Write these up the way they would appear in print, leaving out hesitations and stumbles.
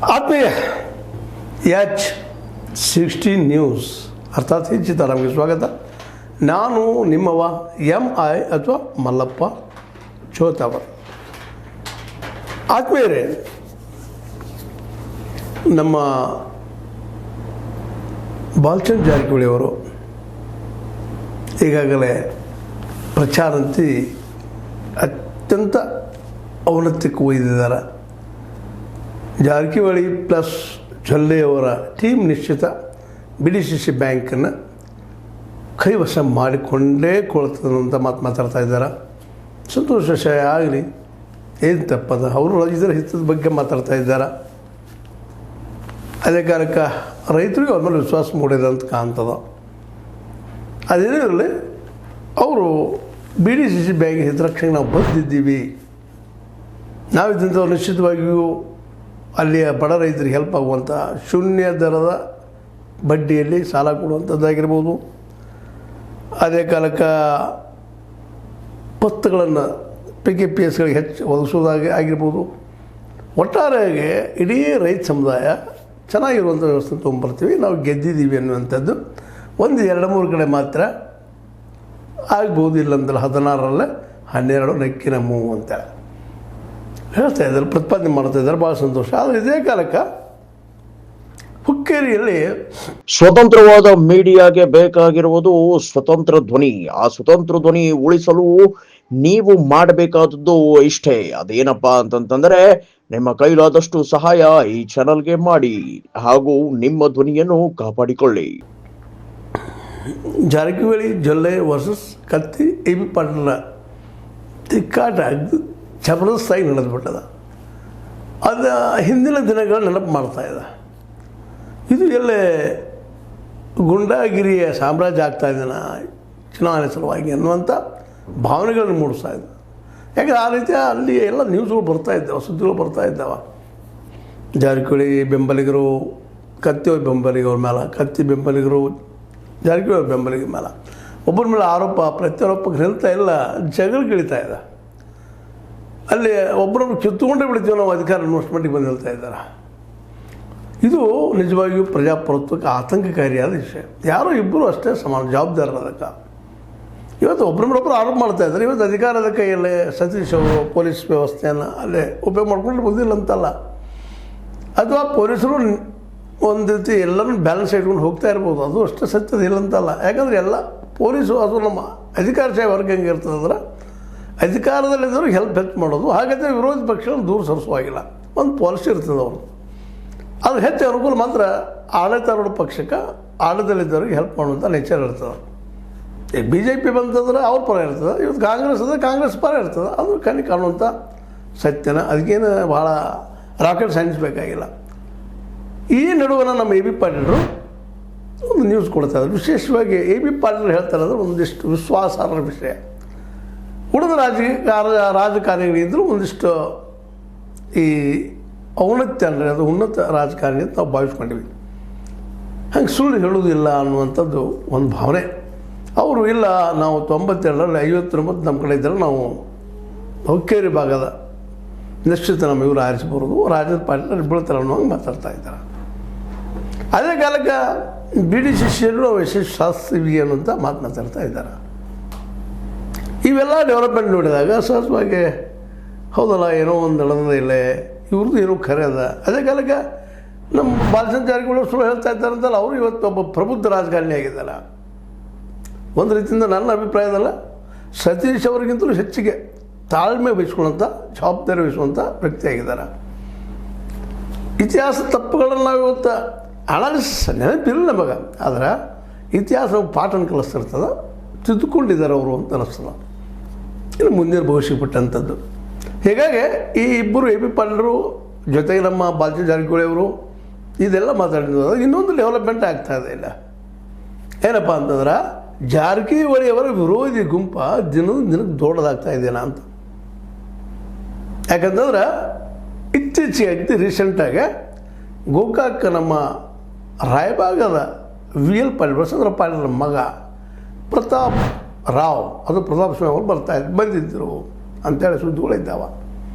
ಆತ್ಮೀಯ H16 news ಅರ್ಥಾತ್ ಹೆಚ್ಚಿತ ನಮಗೆ ಸ್ವಾಗತ. ನಾನು ನಿಮ್ಮವ MI ಅಥವಾ ಮಲ್ಲಪ್ಪ ಚೋತವರ್. ಆತ್ಮೀಯರೇ, ನಮ್ಮ ಬಾಲಚಂದ್ರ ಜಾರಕಿಹೊಳಿ ಅವರು ಈಗಾಗಲೇ ಪ್ರಚಾರಂತಿ ಅತ್ಯಂತ ಔನ್ನತ್ಯಕ್ಕೆ ಒಯ್ದಿದ್ದಾರೆ. ಜಾರಕಿಹೊಳಿ ಪ್ಲಸ್ ಜೊಲ್ಲೆಯವರ ಟೀಮ್ ನಿಶ್ಚಿತ BDCC ಬ್ಯಾಂಕನ್ನು ಕೈವಶ ಮಾಡಿಕೊಂಡೇ ಕೊಳ್ತದೆ ಅಂತ ಮಾತಾಡ್ತಾ ಇದ್ದಾರೆ. ಸಂತೋಷ ವಿಷಯ ಆಗಲಿ, ಏನು ತಪ್ಪದ, ಅವರು ಇದರ ಹಿತದ ಬಗ್ಗೆ ಮಾತಾಡ್ತಾ ಇದ್ದಾರೆ. ಅದೇ ಕಾರಣಕ್ಕೆ ರೈತರಿಗೆ ಅವ್ರ ಮೇಲೆ ವಿಶ್ವಾಸ ಮೂಡಿದೆ ಅಂತ ಕಾಣ್ತದ. ಅದೇನೇ ಇರಲಿ, ಅವರು BDCC ಬ್ಯಾಂಕ್ ಹಿತರಕ್ಷಣೆಗೆ ನಾವು ಬಂದಿದ್ದೀವಿ, ನಾವಿದ್ದಂಥವ್ರು ನಿಶ್ಚಿತವಾಗಿಯೂ ಅಲ್ಲಿಯ ಬಡ ರೈತರಿಗೆ ಹೆಲ್ಪ್ ಆಗುವಂಥ ಶೂನ್ಯ ದರದ ಬಡ್ಡಿಯಲ್ಲಿ ಸಾಲ ಕೊಡುವಂಥದ್ದಾಗಿರ್ಬೋದು. ಅದೇ ಕಾಲಕ್ಕೆ ಪತ್ರಗಳನ್ನು PKPSಗಳಿಗೆ ಹೆಚ್ಚು ಒದಗಿಸೋದಾಗಿ ಆಗಿರ್ಬೋದು. ಒಟ್ಟಾರೆಯಾಗಿ ಇಡೀ ರೈತ ಸಮುದಾಯ ಚೆನ್ನಾಗಿರುವಂಥ ವ್ಯವಸ್ಥೆ ತೊಗೊಂಬರ್ತೀವಿ, ನಾವು ಗೆದ್ದಿದ್ದೀವಿ ಅನ್ನುವಂಥದ್ದು 1-2-3 ಕಡೆ ಮಾತ್ರ ಆಗ್ಬೋದು. ಇಲ್ಲಂದ್ರೆ 16ರಲ್ಲಿ 12 ನಕ್ಕಿನ ಮೂವು ಅಂತ ಹೇಳ್ತಾ ಇದ್ದಾರೆ, ಪ್ರತಿಪಾದನೆ ಮಾಡ್ತಾ ಇದ್ದಾರೆ. ಭಾಳ ಸಂತೋಷ. ಆದರೆ ಇದೇ ಕಾಲಕ್ಕೆ ಹುಕ್ಕೇರಿಯಲ್ಲಿ ಸ್ವತಂತ್ರವಾದ ಮೀಡಿಯಾಗೆ ಬೇಕಾಗಿರುವುದು ಸ್ವತಂತ್ರ ಧ್ವನಿ. ಆ ಸ್ವತಂತ್ರ ಧ್ವನಿ ಉಳಿಸಲು ನೀವು ಮಾಡಬೇಕಾದದ್ದು ಇಷ್ಟೇ. ಅದೇನಪ್ಪಾ ಅಂತಂತಂದ್ರೆ, ನಿಮ್ಮ ಕೈಲಾದಷ್ಟು ಸಹಾಯ ಈ ಚಾನಲ್ಗೆ ಮಾಡಿ ಹಾಗೂ ನಿಮ್ಮ ಧ್ವನಿಯನ್ನು ಕಾಪಾಡಿಕೊಳ್ಳಿ. ಜಾರಕಿಹೊಳಿ ಜೊಲ್ಲೆ ವರ್ಸಸ್ ಕತ್ತಿ AB ಪಾಟೀಲ ತಿಕ್ಕಾಟ ಜಬರ್ದಸ್ತಾಗಿ ನಡೆದ್ಬಿಟ್ಟದ. ಅದು ಹಿಂದಿನ ದಿನಗಳ ನೆನಪು ಮಾಡ್ತಾಯಿದೆ. ಇದು ಎಲ್ಲೇ ಗುಂಡಾಗಿರಿಯ ಸಾಮ್ರಾಜ್ಯ ಆಗ್ತಾಯಿದ್ದಾನ ಚುನಾವಣೆ ಸಲುವಾಗಿ ಅನ್ನುವಂಥ ಭಾವನೆಗಳನ್ನು ಮೂಡಿಸ್ತಾ ಇದ್ದ. ಯಾಕಂದರೆ ಆ ರೀತಿಯ ಅಲ್ಲಿ ಎಲ್ಲ ನ್ಯೂಸ್ಗಳು ಬರ್ತಾಯಿದ್ದಾವೆ, ಸುದ್ದಿಗಳು ಬರ್ತಾಯಿದ್ದಾವೆ. ಜಾರಕಿಹೊಳಿ ಬೆಂಬಲಿಗರು ಕತ್ತಿಯವ್ರ ಬೆಂಬಲಿಗವ್ರ ಮೇಲೆ, ಕತ್ತಿ ಬೆಂಬಲಿಗರು ಜಾರಕಿಹೊಳಿ ಬೆಂಬಲಿಗರ ಮೇಲೆ, ಒಬ್ಬರ ಮೇಲೆ ಆರೋಪ ಪ್ರತ್ಯಾರೋಪಕ್ಕೆ ನಿಲ್ತಾ ಇಲ್ಲ, ಜಗಳಗಿಳಿತಾ ಇದೆ. ಅಲ್ಲಿ ಒಬ್ಬರೊಬ್ಬರು ಕಿತ್ತುಕೊಂಡೇ ಬಿಡ್ತೀವಿ ನಾವು ಅಧಿಕಾರ ಅನ್ನೋಷ್ಟು ಬಂದು ಹೇಳ್ತಾ ಇದ್ದಾರೆ. ಇದು ನಿಜವಾಗಿಯೂ ಪ್ರಜಾಪ್ರಭುತ್ವಕ್ಕೆ ಆತಂಕಕಾರಿಯಾದ ವಿಷಯ. ಯಾರೋ ಇಬ್ಬರು ಅಷ್ಟೇ ಸಮಾನ ಜವಾಬ್ದಾರರು ಅದಕ್ಕೆ. ಇವತ್ತು ಒಬ್ಬರೊಬ್ಬರು ಆರೋಪ ಮಾಡ್ತಾ ಇದ್ದಾರೆ. ಇವತ್ತು ಅಧಿಕಾರದ ಕೈಯಲ್ಲೇ ಸತೀಶ್ ಅವರು ಪೊಲೀಸ್ ವ್ಯವಸ್ಥೆಯನ್ನು ಅಲ್ಲೇ ಉಪಯೋಗ ಮಾಡ್ಕೊಂಡು ಬಂದಿಲ್ಲ ಅಂತಲ್ಲ, ಅಥವಾ ಪೊಲೀಸರು ಒಂದು ರೀತಿ ಎಲ್ಲರೂ ಬ್ಯಾಲೆನ್ಸ್ ಇಟ್ಕೊಂಡು ಹೋಗ್ತಾ ಇರ್ಬೋದು, ಅದು ಅಷ್ಟೇ ಸತ್ಯದ ಇಲ್ಲ ಅಂತಲ್ಲ. ಯಾಕಂದರೆ ಎಲ್ಲ ಪೊಲೀಸು ಅದು ನಮ್ಮ ಅಧಿಕಾರಶಾಹಿ ವರ್ಗ ಹೆಂಗೆ ಇರ್ತದಂದ್ರೆ, ಅಧಿಕಾರದಲ್ಲಿದ್ದವ್ರಿಗೆ ಹೆಲ್ಪ್ ಮಾಡೋದು, ಹಾಗಾದರೆ ವಿರೋಧ ಪಕ್ಷಗಳನ್ನು ದೂರ ಸರಿಸುವಾಗಿಲ್ಲ. ಒಂದು ಪಾಲಿಸಿ ಇರ್ತದೆ ಅವರು, ಅದು ಹೆಚ್ಚು ಅನುಕೂಲ ಮಾತ್ರ ಆಡಳಿತಾರೂಢ ಪಕ್ಷಕ್ಕೆ ಆಡಳಿತದಲ್ಲಿದ್ದವ್ರಿಗೆ ಹೆಲ್ಪ್ ಮಾಡುವಂಥ ನೇಚರ್ ಇರ್ತದೆ. ಈಗ BJP ಬಂತಂದ್ರೆ ಅವ್ರ ಪರ ಇರ್ತದೆ, ಇವತ್ತು ಕಾಂಗ್ರೆಸ್ ಅದ ಕಾಂಗ್ರೆಸ್ ಪರ ಇರ್ತದೆ. ಅದು ಕಣ್ಣಿಗೆ ಕಾಣುವಂಥ ಸತ್ಯನ, ಅದಕ್ಕೇನು ಭಾಳ ರಾಕೆಟ್ ಸೈನ್ಸ್ ಬೇಕಾಗಿಲ್ಲ. ಈ ನಡುವನ ನಮ್ಮ AB ಪಾಟೀಲರು ಒಂದು ನ್ಯೂಸ್ ಕೊಡ್ತಾ ಇದ್ದಾರೆ. ವಿಶೇಷವಾಗಿ AB ಪಾಟೀಲರು ಹೇಳ್ತಾರೆ ಅಂದರೆ ಒಂದಿಷ್ಟು ವಿಶ್ವಾಸಾರ್ಹ ವಿಷಯ. ಉಳಿದ ರಾಜಕಾರಣಿಗಳಿದ್ದರೂ ಒಂದಿಷ್ಟು ಈ ಔನ್ನತ್ಯ ಅಂದರೆ ಅದು ಉನ್ನತ ರಾಜಕಾರಣಿ ಅಂತ ನಾವು ಭಾವಿಸ್ಕೊಂಡಿವಿ. ಹಂಗೆ ಸುಳ್ಳು ಹೇಳುವುದಿಲ್ಲ ಅನ್ನುವಂಥದ್ದು ಒಂದು ಭಾವನೆ. ಅವರು ಇಲ್ಲ, ನಾವು 92ರಲ್ಲಿ 59 ನಮ್ಮ ಕಡೆ ಇದ್ದರೆ ನಾವು ಹುಕ್ಕೇರಿ ಭಾಗದ ನಿಶ್ಚಿತ ನಮ್ಮ ಇವರು ಆರಿಸ್ಬರೋದು, ರಾಜ್ಯದ ಪಾರ್ಟಿ ಬೀಳ್ತಾರೆ ಅನ್ನೋಂಗೆ ಮಾತಾಡ್ತಾ ಇದ್ದಾರೆ. ಅದೇ ಕಾಲಕ್ಕೆ BDCCಯಲ್ಲೂ ನಾವು ಯಶಸ್ಸಾಸ್ತೀವಿ ಅನ್ನೋಂಥ ಮಾತನಾಡ್ತಾ ಇದ್ದಾರೆ. ಇವೆಲ್ಲ ಡೆವಲಪ್ಮೆಂಟ್ ನೋಡಿದಾಗ ಸಹಜವಾಗಿ ಹೌದಲ್ಲ, ಏನೋ ಒಂದು ನಡೆದಿಲ್ಲ, ಇವ್ರದ್ದು ಏನೋ ಖರೆ ಅದ. ಅದೇ ಕಾಲಕ್ಕೆ ನಮ್ಮ ಬಾಲಚಂದ್ರ ಜಾರಕಿಹೊಳಿ ಸುಳ್ಳು ಹೇಳ್ತಾ ಇದ್ದಾರಂತಲ್ಲ, ಅವರು ಇವತ್ತು ಒಬ್ಬ ಪ್ರಬುದ್ಧ ರಾಜಕಾರಣಿ ಆಗಿದ್ದಾರೆ. ಒಂದು ರೀತಿಯಿಂದ ನನ್ನ ಅಭಿಪ್ರಾಯದಲ್ಲ, ಸತೀಶ್ ಅವರಿಗಿಂತಲೂ ಹೆಚ್ಚಿಗೆ ತಾಳ್ಮೆ ವಹಿಸ್ಕೊಳ್ಳೋಂಥ, ಜವಾಬ್ದಾರಿ ವಹಿಸುವಂಥ ವ್ಯಕ್ತಿಯಾಗಿದ್ದಾರೆ. ಇತಿಹಾಸ ತಪ್ಪುಗಳನ್ನು ನಾವು ಇವತ್ತು ಅನಾಲಿಸಿಸ್ ನೆನಪಿಲ್ಲ ನಮಗೆ, ಆದರೆ ಇತಿಹಾಸ ಪಾಠನ ಕಲಿಸ್ತಿರ್ತದೆ, ತಿದ್ದುಕೊಂಡಿದ್ದಾರೆ ಅವರು ಅಂತ ಅನ್ನಿಸ್ತದೆ. ಇನ್ನು ಮುಂದಿನ ಭವಿಷ್ಯಕ್ಕೆ ಬಿಟ್ಟಂಥದ್ದು. ಹೀಗಾಗಿ ಈ ಇಬ್ಬರು AB ಪಾಟೀಲರು ಜೊತೆಗೆ ನಮ್ಮ ಬಾಲಚಂದ್ರ ಜಾರಕಿಹೊಳಿ ಅವರು ಇದೆಲ್ಲ ಮಾತಾಡಿದ್ರು. ಇನ್ನೊಂದು ಡೆವಲಪ್ಮೆಂಟ್ ಆಗ್ತಾಯಿದೆ. ಇಲ್ಲ ಏನಪ್ಪ ಅಂತಂದ್ರೆ, ಜಾರಕಿಹೊಳಿಯವರ ವಿರೋಧಿ ಗುಂಪ ದಿನಕ್ಕೆ ದೊಡ್ಡದಾಗ್ತಾ ಇದೆಯಾ ಅಂತ. ಯಾಕಂತಂದ್ರೆ ಇತ್ತೀಚೆಗೆ ರೀಸೆಂಟಾಗಿ ಗೋಕಾಕ್ ನಮ್ಮ ರಾಯಬಾಗದ VL ಪಾಟೀಲ್, ಬಸವರಾಜ ಪಾಟೀಲರ ಮಗ ಪ್ರತಾಪ್ ರಾವ್, ಅದು ಪ್ರತಾಪ್ ಸ್ವಾಮಿ ಅವರು ಬಂದಿದ್ದರು ಅಂಥೇಳಿ ಸುದ್ದಿಗಳಿದ್ದಾವೆ.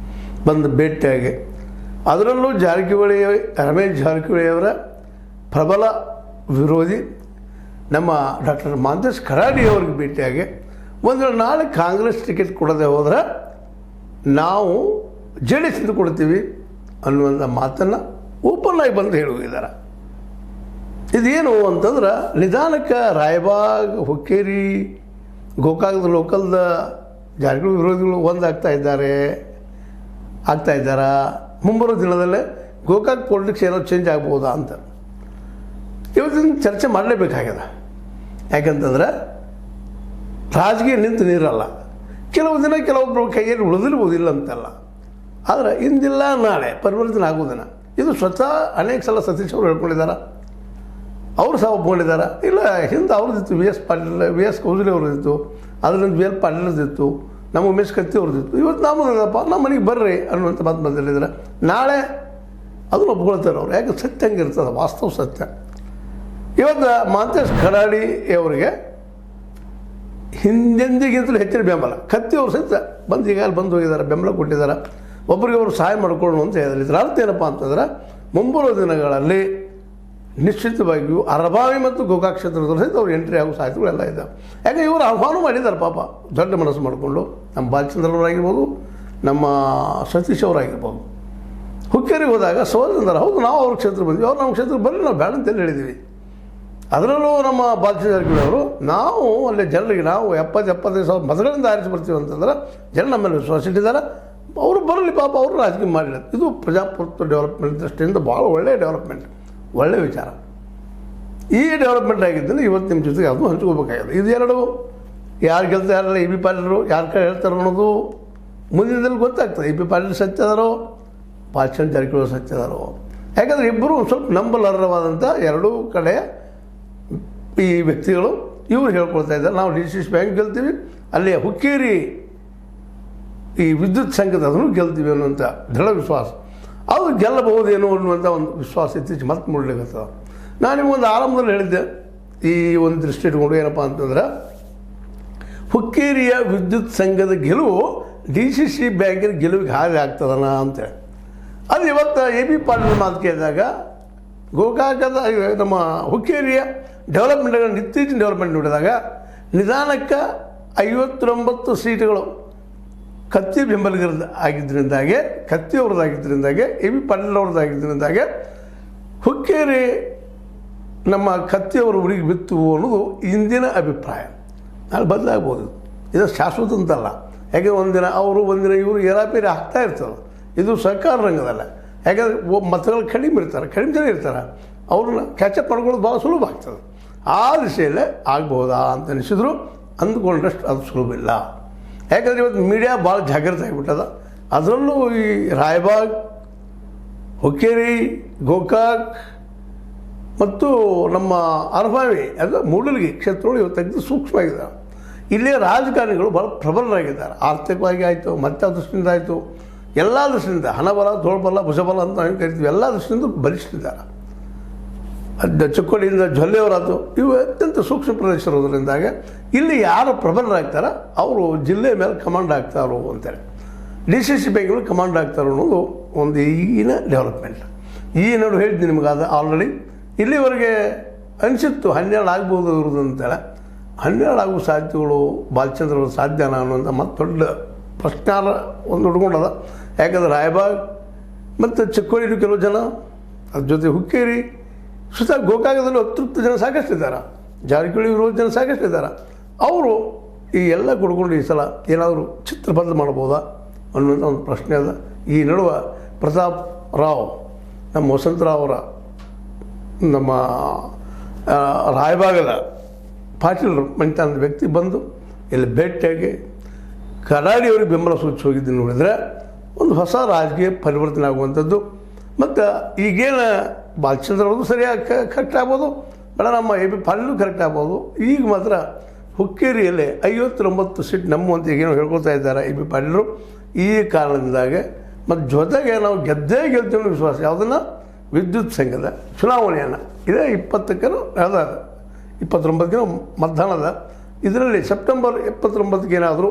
ಬಂದು ಭೇಟಿಯಾಗಿ ಅದರಲ್ಲೂ ಜಾರಕಿಹೊಳಿ ರಮೇಶ್ ಜಾರಕಿಹೊಳಿಯವರ ಪ್ರಬಲ ವಿರೋಧಿ ನಮ್ಮ ಡಾಕ್ಟರ್ ಮಾಂತೇಶ್ ಕರಾಡಿ ಅವ್ರಿಗೆ ಭೇಟಿಯಾಗಿ ಒಂದು ನಾಳೆ ಕಾಂಗ್ರೆಸ್ ಟಿಕೆಟ್ ಕೊಡದೆ ಹೋದರೆ ನಾವು ಜೆ ಡಿ ಎಸ್ ಕೊಡ್ತೀವಿ ಅನ್ನುವಂಥ ಮಾತನ್ನು ಓಪನ್ ಆಗಿ ಬಂದು ಹೇಳಿ ಹೋಗಿದ್ದಾರೆ. ಇದೇನು ಅಂತಂದ್ರೆ ನಿಧಾನಕ್ಕೆ ರಾಯಬಾಗ್, ಹುಕ್ಕೇರಿ, ಗೋಕಾಕದ ಲೋಕಲ್ದ ಜಾರಕಿಹೊಳಿ ವಿರೋಧಿಗಳು ಆಗ್ತಾ ಇದ್ದಾರಾ, ಮುಂಬರೋ ದಿನದಲ್ಲೇ ಗೋಕಾಕ್ ಪೊಲಿಟಿಕ್ಸ್ ಏನೋ ಚೇಂಜ್ ಆಗ್ಬೋದಾ ಅಂತ ಇವತ್ತಿನ ಚರ್ಚೆ ಮಾಡಲೇಬೇಕಾಗ್ಯದ. ಯಾಕಂತಂದ್ರೆ ರಾಜಕೀಯ ನಿಂತು ನೀರಲ್ಲ, ಕೆಲವು ದಿನ ಕೆಲವೊಬ್ಬರು ಕೈಯಲ್ಲಿ ಉಳಿದಿರ್ಬೋದಿಲ್ಲ ಅಂತಲ್ಲ, ಆದರೆ ಇಂದಿಲ್ಲ ನಾಳೆ ಪರಿವರ್ತನೆ ಆಗೋದಿನ ಇದು ಸ್ವತಃ ಅನೇಕ ಸಲ ಸತೀಶ್ ಅವರು ಹೇಳ್ಕೊಂಡಿದ್ದಾರೆ. ಅವರು ಸಹ ಒಪ್ಕೊಂಡಿದ್ದಾರೆ. ಇಲ್ಲ, ಹಿಂದೆ ಅವ್ರದ್ದಿತ್ತು, ವಿ ಎಸ್ ಕೌಜಲಿ ಅವ್ರದ್ದಿತ್ತು, ಅದರಿಂದ ವಿ ಎಲ್ ಪಾಟೀಲ್ದಿತ್ತು, ನಮ್ಮ ಉಮೇಶ್ ಕತ್ತಿ ಅವ್ರದ್ದಿತ್ತು. ಇವತ್ತು ನಮ್ಮದಪ್ಪ, ನಮ್ಮ ಮನೆಗೆ ಬರ್ರಿ ಅನ್ನುವಂಥ ಮಾತು ಬಂದಿದ್ದಾರೆ. ನಾಳೆ ಅದನ್ನು ಒಪ್ಕೊಳ್ತಾರೆ ಅವ್ರು. ಯಾಕೆ ಸತ್ಯ ಹಂಗಿರ್ತದೆ, ವಾಸ್ತವ ಸತ್ಯ. ಇವತ್ತು ಮಾಂತೇಶ್ ಕರಾಡಿ ಅವರಿಗೆ ಹಿಂದೆಂದಿಗಿಂತಲೂ ಹೆಚ್ಚಿನ ಬೆಂಬಲ, ಕತ್ತಿ ಅವರು ಸಹಿತ ಈಗಾಗಲೇ ಬಂದು ಹೋಗಿದ್ದಾರೆ, ಬೆಂಬಲ ಕೊಟ್ಟಿದ್ದಾರೆ, ಒಬ್ಬರಿಗೊಬ್ಬರು ಸಹಾಯ ಮಾಡಿಕೊಳ್ಳೋಣ ಅಂತ ಹೇಳಿದ್ರು. ಇದರ ಅರ್ಥ ಏನಪ್ಪ ಅಂತಂದ್ರೆ ಮುಂಬರುವ ದಿನಗಳಲ್ಲಿ ನಿಶ್ಚಿತವಾಗಿಯೂ ಅರಭಾವಿ ಮತ್ತು ಗೋಕಾಕ್ ಕ್ಷೇತ್ರದಲ್ಲಿ ಸಹಿತ ಅವ್ರು ಎಂಟ್ರಿ ಆಗೋ ಸಾಧ್ಯತೆಗಳೆಲ್ಲ ಇದ್ದಾವೆ. ಯಾಕೆ ಇವರು ಆಹ್ವಾನ ಮಾಡಿದ್ದಾರೆ ಪಾಪ, ದೊಡ್ಡ ಮನಸ್ಸು ಮಾಡಿಕೊಂಡು. ನಮ್ಮ ಬಾಲಚಂದ್ರವರಾಗಿರ್ಬೋದು, ನಮ್ಮ ಸತೀಶ್ ಅವರಾಗಿರ್ಬೋದು. ಹುಕ್ಕೇರಿಗೆ ಹೋದಾಗ ಸೋದರಂದ್ರೆ ಹೌದು ನಾವು ಅವ್ರ ಕ್ಷೇತ್ರ ಬಂದ್ವಿ, ಅವ್ರು ನಮ್ಮ ಕ್ಷೇತ್ರಕ್ಕೆ ಬರಲಿ, ನಾವು ಬೇಡ ಅಂತೇಳಿ ಹೇಳಿದ್ದೀವಿ. ಅದರಲ್ಲೂ ನಮ್ಮ ಬಾಲಚಂದ್ರ ಜಾರಕಿಹೊಳಿ ಅವರು ನಾವು ಅಲ್ಲಿ ಜನರಿಗೆ ನಾವು 70-75,000 ಮತಗಳಿಂದ ಆರಿಸಿ ಬರ್ತೀವಿ ಅಂತಂದ್ರೆ ಜನ ನಮ್ಮಲ್ಲಿ ವಿಶ್ವಾಸ ಇಟ್ಟಿದ್ದಾರೆ. ಅವರು ಬರಲಿ ಪಾಪ, ಅವರು ರಾಜಕೀಯ ಮಾಡಿಲ್ಲ. ಇದು ಪ್ರಜಾಪ್ರಭುತ್ವ ಡೆವಲಪ್ಮೆಂಟ್ ದೃಷ್ಟಿಯಿಂದ ಭಾಳ ಒಳ್ಳೆಯ ಡೆವಲಪ್ಮೆಂಟ್, ಒಳ್ಳೆಯ ವಿಚಾರ. ಈ ಡೆವಲಪ್ಮೆಂಟ್ ಆಗಿದ್ದರೆ ಇವತ್ತು ನಿಮ್ಮ ಜೊತೆಗೆ ಅದು ಹಂಚ್ಕೋಬೇಕಾಗಿದೆ. ಇದೆರಡು ಯಾರು ಗೆಲ್ತಾ ಯಾರಲ್ಲ, ಇ ಬಿ ಪಾಟೀಲರು ಯಾರ ಕಡೆ ಹೇಳ್ತಾರೆ ಅನ್ನೋದು ಮುಂದಿನದಲ್ಲಿ ಗೊತ್ತಾಗ್ತದೆ. ಇ ಬಿ ಪಾಟೀಲ್ ಸತ್ಯದಾರೋ, ಬಾಲಚಂದ್ರ ಜಾರಕಿಹೊಳಿ ಸತ್ಯದಾರೋ. ಯಾಕಂದರೆ ಇಬ್ಬರು ಒಂದು ಸ್ವಲ್ಪ ನಂಬಲರ್ಹವಾದಂಥ ಎರಡೂ ಕಡೆ ಈ ವ್ಯಕ್ತಿಗಳು ಇವರು ಹೇಳ್ಕೊಳ್ತಾ ಇದ್ದಾರೆ, ನಾವು DCC ಬ್ಯಾಂಕ್ ಗೆಲ್ತೀವಿ, ಅಲ್ಲಿ ಹುಕ್ಕೇರಿ ಈ ವಿದ್ಯುತ್ ಸಂಘದ ಅದನ್ನು ಗೆಲ್ತೀವಿ ಅನ್ನುವಂಥ ದೃಢ ವಿಶ್ವಾಸ. ಅದು ಗೆಲ್ಲಬಹುದೇನೋ ಅನ್ನುವಂಥ ಒಂದು ವಿಶ್ವಾಸ ಇತ್ತೀಚೆಗೆ ಮತ್ತೆ ಮೂಡಲಿಕ್ಕೆ. ನಾನು ನಿಮಗೊಂದು ಆರಂಭದಲ್ಲಿ ಹೇಳಿದ್ದೆ, ಈ ಒಂದು ದೃಷ್ಟಿ ಇಟ್ಕೊಂಡು ಏನಪ್ಪ ಅಂತಂದ್ರೆ ಹುಕ್ಕೇರಿಯ ವಿದ್ಯುತ್ ಸಂಘದ ಗೆಲುವು DCC ಬ್ಯಾಂಕಿನ ಗೆಲುವಿಗೆ ಹಾಗೆ ಆಗ್ತದನ ಅಂತೇಳಿ. ಅದು ಇವತ್ತು ಎ ಬಿ ಪಾಟೀಲ್ ಮಾತು ಕೇಳಿದಾಗ ಗೋಕಾಕದ ನಮ್ಮ ಹುಕ್ಕೇರಿಯ ಡೆವಲಪ್ಮೆಂಟ್ಗಳನ್ನು ಇತ್ತೀಚಿನ ಡೆವಲಪ್ಮೆಂಟ್ ನೋಡಿದಾಗ ನಿಧಾನಕ್ಕೆ 59 ಸೀಟುಗಳು ಕತ್ತಿ ಬೆಂಬಲಿಗರದ್ದು ಆಗಿದ್ದರಿಂದಾಗೆ, ಕತ್ತಿ ಅವ್ರದ್ದಾಗಿದ್ದರಿಂದಾಗೆ, ಎ ಬಿ ಪಾಟೀಲ್ ಅವ್ರದ್ದಾಗಿದ್ದರಿಂದಾಗೆ ಹುಕ್ಕೇರಿ ನಮ್ಮ ಕತ್ತಿಯವರು ಊರಿಗೆ ಬಿತ್ತು ಅನ್ನೋದು ಇಂದಿನ ಅಭಿಪ್ರಾಯ. ನಾಳೆ ಬದಲಾಗ್ಬೋದು, ಇದು ಶಾಶ್ವತ ಅಂತಲ್ಲ. ಯಾಕೆ ಒಂದಿನ ಅವರು ಒಂದಿನ ಇವರು ಏರಾಪೇರಿ ಆಗ್ತಾ ಇರ್ತಾರೆ. ಇದು ಸರ್ಕಾರ ರಂಗದಲ್ಲ. ಯಾಕಂದರೆ ಮತಗಳು ಕಡಿಮೆ ಜನ ಇರ್ತಾರೆ, ಅವ್ರನ್ನ ಕ್ಯಾಚಪ್ ಮಾಡ್ಕೊಳ್ಳೋದು ಭಾಳ ಸುಲಭ ಆಗ್ತದೆ. ಆ ದಿಶೆಯಲ್ಲೇ ಆಗ್ಬೋದಾ ಅಂತ ಅನಿಸಿದ್ರು, ಅಂದ್ಕೊಂಡ್ರಷ್ಟು ಅದು ಸುಲಭ ಇಲ್ಲ. ಯಾಕಂದರೆ ಇವತ್ತು ಮೀಡಿಯಾ ಭಾಳ ಜಾಗೃತಿ ಆಗಿಬಿಟ್ಟದ. ಅದರಲ್ಲೂ ಈ ರಾಯಬಾಗ್, ಹುಕ್ಕೇರಿ, ಗೋಕಾಕ್ ಮತ್ತು ನಮ್ಮ ಅರಭಾವಿ ಅದು ಮೂಡಲಗಿ ಕ್ಷೇತ್ರಗಳು ಇವತ್ತು ತೆಗೆದು ಸೂಕ್ಷ್ಮವಾಗಿದ್ದಾರೆ. ಇಲ್ಲಿಯ ರಾಜಕಾರಣಿಗಳು ಭಾಳ ಪ್ರಬಲರಾಗಿದ್ದಾರೆ. ಆರ್ಥಿಕವಾಗಿ ಆಯಿತು, ಮತ್ತೆ ದೃಷ್ಟಿಯಿಂದ ಆಯಿತು, ಎಲ್ಲ ದೃಷ್ಟಿಯಿಂದ ಹಣಬಲ, ತೋಳ್ಬಲ, ಭುಜಬಲ ಅಂತ ನಾವು ಕರಿತೀವಿ, ಎಲ್ಲ ದೃಷ್ಟಿಯಿಂದ ಬಲಿಷ್ಠಿದ್ದಾರೆ. ಚಿಕ್ಕೋಡಿಯಿಂದ ಜೊಲ್ಲೆಯವರಾಯ್ತು, ಇವು ಅತ್ಯಂತ ಸೂಕ್ಷ್ಮ ಪ್ರದೇಶರೋದ್ರಿಂದಾಗೆ ಇಲ್ಲಿ ಯಾರು ಪ್ರಬಲರಾಗ್ತಾರೋ ಅವರು ಜಿಲ್ಲೆ ಮೇಲೆ ಕಮಾಂಡ್ ಆಗ್ತಾರೋ ಅಂತೇಳಿ, DCC ಬ್ಯಾಂಕ್ಗಳು ಕಮಾಂಡ್ ಆಗ್ತಾರೋ ಅನ್ನೋದು ಒಂದು ಈಗಿನ ಡೆವಲಪ್ಮೆಂಟ್. ಈ ನಡು ಹೇಳಿದ್ವಿ ನಿಮಗಾದ ಆಲ್ರೆಡಿ. ಇಲ್ಲಿವರೆಗೆ ಅನಿಸಿತ್ತು 12 ಆಗ್ಬೋದು ಇರೋದು ಅಂತೇಳಿ. 12 ಆಗುವ ಸಾಧ್ಯತೆಗಳು ಬಾಲಚಂದ್ರ ಅವರು ಸಾಧ್ಯನಾ ಅನ್ನುವಂಥ ಮತ್ತು ದೊಡ್ಡ ಪ್ರಶ್ನಾರ ಒಂದು ಹುಡ್ಕೊಂಡದ. ಯಾಕಂದ್ರೆ ರಾಯಬಾಗ್ ಮತ್ತು ಚಿಕ್ಕೋಡಿ ಕೆಲವು ಜನ, ಅದ್ರ ಜೊತೆ ಹುಕ್ಕೇರಿ, ಸುತ್ತ ಗೋಕಾಕದಲ್ಲಿ ಅತೃಪ್ತ ಜನ ಸಾಕಷ್ಟಿದ್ದಾರೆ, ಜಾರಕಿಹೊಳಿ ವಿರೋಧ ಜನ ಸಾಕಷ್ಟಿದ್ದಾರೆ. ಅವರು ಈ ಎಲ್ಲ ಕೊಡ್ಕೊಂಡು ಈ ಸಲ ಏನಾದರೂ ಚಿತ್ರ ಬದಲು ಮಾಡ್ಬೋದಾ ಅನ್ನುವಂಥ ಒಂದು ಪ್ರಶ್ನೆ ಅದ. ಈ ನಡುವೆ ಪ್ರತಾಪ್ ರಾವ್, ನಮ್ಮ ವಸಂತರಾವ್ ಅವರ ನಮ್ಮ ರಾಯಬಾಗದ ಪಾಟೀಲರು ಮನಿತನದ ವ್ಯಕ್ತಿ ಬಂದು ಇಲ್ಲಿ ಭೇಟಿಯಾಗಿ ಕರಾಡಿಯವರಿಗೆ ಬೆಂಬಲ ಸೂಚಿಸಿ ಹೋಗಿದ್ದು ನೋಡಿದರೆ ಒಂದು ಹೊಸ ರಾಜಕೀಯ ಪರಿವರ್ತನೆ ಆಗುವಂಥದ್ದು. ಮತ್ತು ಈಗೇನು ಬಾಲಚಂದ್ರ ಅವ್ರದ್ದು ಸರಿಯಾಗಿ ಕರೆಕ್ಟ್ ಆಗ್ಬೋದು, ಬೇಡ ನಮ್ಮ ಎ ಬಿ ಪಾಟೀಲು ಕರೆಕ್ಟ್ ಆಗ್ಬೋದು. ಈಗ ಮಾತ್ರ ಹುಕ್ಕೇರಿಯಲ್ಲಿ 59 ಸೀಟ್ ನಮ್ಮಂತ ಈಗೇನೋ ಹೇಳ್ಕೊಳ್ತಾ ಇದ್ದಾರೆ ಎ ಬಿ ಪಾಟೀಲರು. ಈ ಕಾರಣದಿಂದಾಗೆ ಮತ್ತು ಜೊತೆಗೆ ನಾವು ಗೆಲ್ತೀವಿ ಅನ್ನೋ ವಿಶ್ವಾಸ. ಯಾವುದನ್ನು? ವಿದ್ಯುತ್ ಸಂಘದ ಚುನಾವಣೆಯನ್ನು ಇದೇ 20ಕ್ಕೆ ಅದ 29ಕ್ಕೆ ಮತದಾನದ. ಇದರಲ್ಲಿ ಸೆಪ್ಟೆಂಬರ್ 29ಕ್ಕೆ ಏನಾದರೂ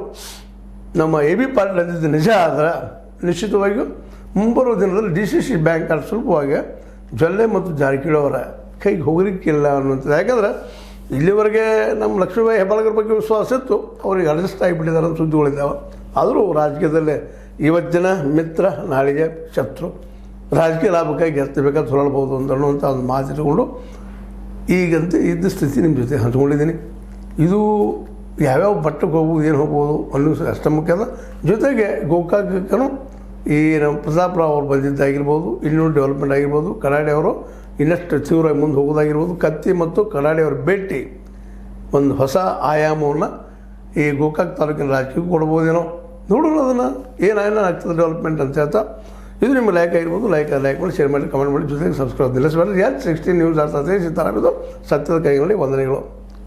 ನಮ್ಮ ಎ ಬಿ ಪಾಟೀಲ್ ಅಂದಿದ್ದು ನಿಜ ಆದರೆ ನಿಶ್ಚಿತವಾಗಿಯೂ ಮುಂಬರುವ ದಿನದಲ್ಲಿ DCC ಬ್ಯಾಂಕ್ ಅದು ಸುಲಭವಾಗಿ ಜೊಲ್ಲೆ ಮತ್ತು ಜಾರಕಿಹೊಳಿ ಅವರ ಕೈಗೆ ಹೋಗಲಿಕ್ಕಿಲ್ಲ ಅನ್ನುವಂಥದ್ದು. ಯಾಕಂದ್ರೆ ಇಲ್ಲಿವರೆಗೆ ನಮ್ಮ ಲಕ್ಷ್ಮೀಬಾಯಿ ಹೆಬ್ಬಾಳ್ಕರ್ ಬಗ್ಗೆ ವಿಶ್ವಾಸ ಇತ್ತು, ಅವ್ರಿಗೆ ಅಡ್ಜಸ್ಟ್ ಆಗಿಬಿಟ್ಟಿದ್ದಾರೆ ಅಂತ ಸುದ್ದಿಗಳಿದ್ದಾವೆ. ಆದರೂ ರಾಜಕೀಯದಲ್ಲೇ ಇವತ್ತಿನ ಮಿತ್ರ ನಾಳೆಗೆ ಶತ್ರು, ರಾಜಕೀಯ ಲಾಭಕ್ಕಾಗಿ ಗೆಲ್ತಬೇಕಾದ್ರೆ ಹೊರಡ್ಬೋದು ಅಂತ ಅನ್ನುವಂಥ ಒಂದು ಮಾತಿಟ್ಕೊಂಡು ಈಗಂತೂ ಇದ್ದ ಸ್ಥಿತಿ ನಿಮ್ಮ ಜೊತೆ ಹಂಚ್ಕೊಂಡಿದ್ದೀನಿ. ಇದು ಯಾವ್ಯಾವ ಮಟ್ಟಕ್ಕೆ ಹೋಗ್ಬೋದು, ಏನು ಹೋಗ್ಬೋದು ಅನ್ನೋದು ಅಷ್ಟ ಮುಖ್ಯ ಅದ. ಜೊತೆಗೆ ಗೋಕಾಕನು ಈ ನಮ್ಮ ಪ್ರತಾಪರಾವ್ ಅವ್ರು ಬಂದಿದ್ದಾಗಿರ್ಬೋದು, ಇನ್ನೂರು ಡೆವಲಪ್ಮೆಂಟ್ ಆಗಿರ್ಬೋದು, ಕರಾಡೆ ಅವರು ಇನ್ನಷ್ಟು ತೀವ್ರವಾಗಿ ಮುಂದೆ ಹೋಗೋದಾಗಿರ್ಬೋದು, ಕತ್ತಿ ಮತ್ತು ಕರಾಡೆ ಅವರ ಭೇಟಿ ಒಂದು ಹೊಸ ಆಯಾಮವನ್ನು ಈ ಗೋಕಾಕ್ ತಾಲೂಕಿನ ರಾಜಕೀಯಕ್ಕೆ ಕೊಡ್ಬೋದೇನೋ, ನೋಡೋಣ ಅದನ್ನು ಏನಾಗ್ತದೆ ಡೆವಲಪ್ಮೆಂಟ್ ಅಂತ ಹೇಳ್ತಾ. ಇದು ನಿಮ್ಮ ಲೈಕ್ ಆಗಿರ್ಬೋದು, ಲೈಕ್ ಮಾಡಿ, ಶೇರ್ ಮಾಡಿ, ಕಮೆಂಟ್ ಮಾಡಿ, ಜೊತೆಗೆ ಸಬ್ಸ್ಕ್ರೈಬ್ ನಿಲ್ಲಿಸಬೇಡಿ. ಯಾರು 16 ನ್ಯೂಸ್ ಆಗ್ತದೆ, ಸಿತಾರಾಮಿದು ಸತ್ಯದ ಕೈಗಳಲ್ಲಿ ವಂದನೆಗಳು.